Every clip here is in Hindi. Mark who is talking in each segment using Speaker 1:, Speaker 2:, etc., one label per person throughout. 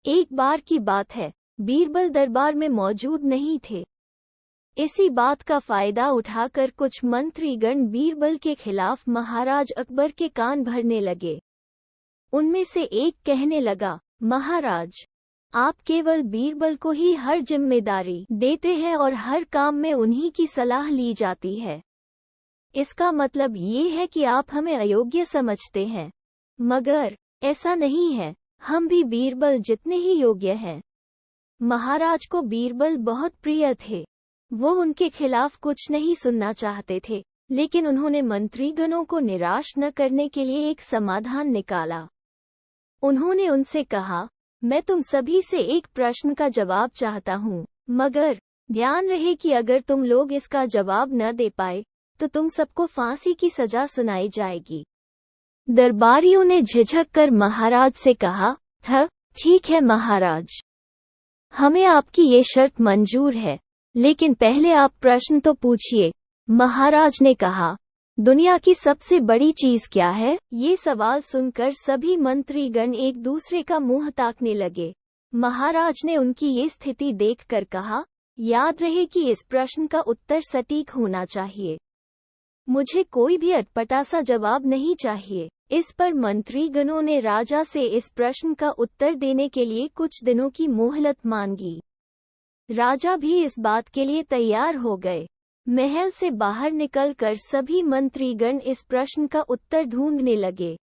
Speaker 1: एक बार की बात है, बीरबल दरबार में मौजूद नहीं थे। इसी बात का फायदा उठाकर कुछ मंत्रीगण बीरबल के खिलाफ महाराज अकबर के कान भरने लगे। उनमें से एक कहने लगा, महाराज, आप केवल बीरबल को ही हर जिम्मेदारी देते हैं और हर काम में उन्हीं की सलाह ली जाती है। इसका मतलब ये है कि आप हमें अयोग्य समझते हैं। मगर ऐसा नहीं है, हम भी बीरबल जितने ही योग्य हैं। महाराज को बीरबल बहुत प्रिय थे। वो उनके खिलाफ कुछ नहीं सुनना चाहते थे, लेकिन उन्होंने मंत्रीगणों को निराश न करने के लिए एक समाधान निकाला। उन्होंने उनसे कहा, मैं तुम सभी से एक प्रश्न का जवाब चाहता हूँ, मगर ध्यान रहे कि अगर तुम लोग इसका जवाब न दे पाए तो तुम सबको फांसी की सजा सुनाई जाएगी। दरबारियों ने झिझक कर महाराज से कहा, ठीक है महाराज, हमें आपकी ये शर्त मंजूर है, लेकिन पहले आप प्रश्न तो पूछिए। महाराज ने कहा, दुनिया की सबसे बड़ी चीज क्या है? ये सवाल सुनकर सभी मंत्रीगण एक दूसरे का मुंह ताकने लगे। महाराज ने उनकी ये स्थिति देखकर कहा, याद रहे कि इस प्रश्न का उत्तर सटीक होना चाहिए। मुझे कोई भी अटपटा सा जवाब नहीं चाहिए। इस पर मंत्रीगणों ने राजा से इस प्रश्न का उत्तर देने के लिए कुछ दिनों की मोहलत मांगी। राजा भी इस बात के लिए तैयार हो गए। महल से बाहर निकलकर सभी मंत्रीगण इस प्रश्न का उत्तर ढूंढने लगे।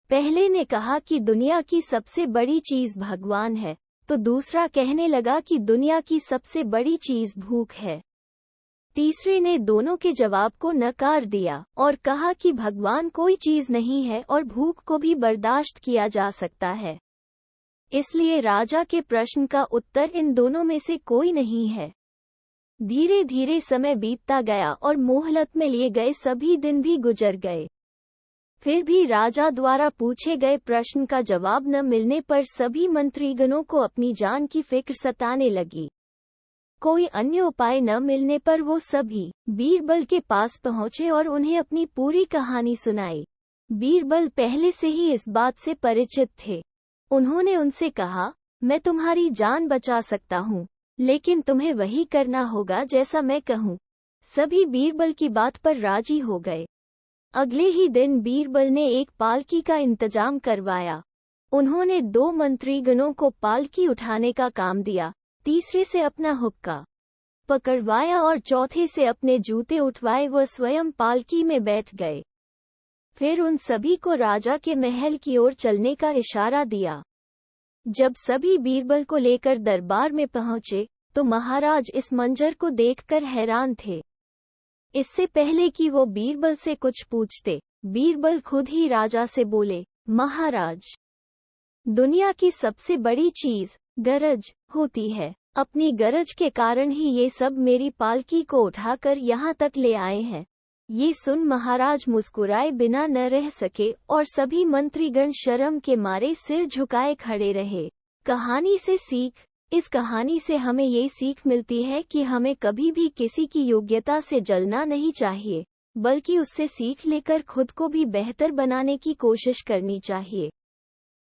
Speaker 1: पहले ने कहा कि दुनिया की सबसे बड़ी चीज भगवान है, तो दूसरा कहने लगा कि दुनिया की सबसे बड़ी चीज भूख है। तीसरे ने दोनों के जवाब को नकार दिया और कहा कि भगवान कोई चीज नहीं है और भूख को भी बर्दाश्त किया जा सकता है। इसलिए राजा के प्रश्न का उत्तर इन दोनों में से कोई नहीं है। धीरे धीरे समय बीतता गया और मोहलत में लिए गए सभी दिन भी गुजर गए। फिर भी राजा द्वारा पूछे गए प्रश्न का जवाब न मिलने पर सभी मंत्रीगणों को अपनी जान की फिक्र सताने लगी। कोई अन्य उपाय न मिलने पर वो सभी बीरबल के पास पहुंचे और उन्हें अपनी पूरी कहानी सुनाई। बीरबल पहले से ही इस बात से परिचित थे। उन्होंने उनसे कहा, मैं तुम्हारी जान बचा सकता हूँ, लेकिन तुम्हें वही करना होगा जैसा मैं कहूँ। सभी बीरबल की बात पर राजी हो गए। अगले ही दिन बीरबल ने एक पालकी का इंतजाम करवाया। उन्होंने 2 मंत्रीगणों को पालकी उठाने का काम दिया, तीसरे से अपना हुक्का पकड़वाया और चौथे से अपने जूते उठवाए। वह स्वयं पालकी में बैठ गए। फिर उन सभी को राजा के महल की ओर चलने का इशारा दिया। जब सभी बीरबल को लेकर दरबार में पहुंचे तो महाराज इस मंजर को देखकर हैरान थे। इससे पहले कि वो बीरबल से कुछ पूछते, बीरबल खुद ही राजा से बोले, महाराज, दुनिया की सबसे बड़ी चीज गरज होती है। अपनी गरज के कारण ही ये सब मेरी पालकी को उठाकर यहाँ तक ले आए हैं। ये सुन महाराज मुस्कुराए बिना न रह सके और सभी मंत्रीगण शर्म के मारे सिर झुकाए खड़े रहे। कहानी से सीख। इस कहानी से हमें ये सीख मिलती है कि हमें कभी भी किसी की योग्यता से जलना नहीं चाहिए, बल्कि उससे सीख लेकर खुद को भी बेहतर बनाने की कोशिश करनी चाहिए।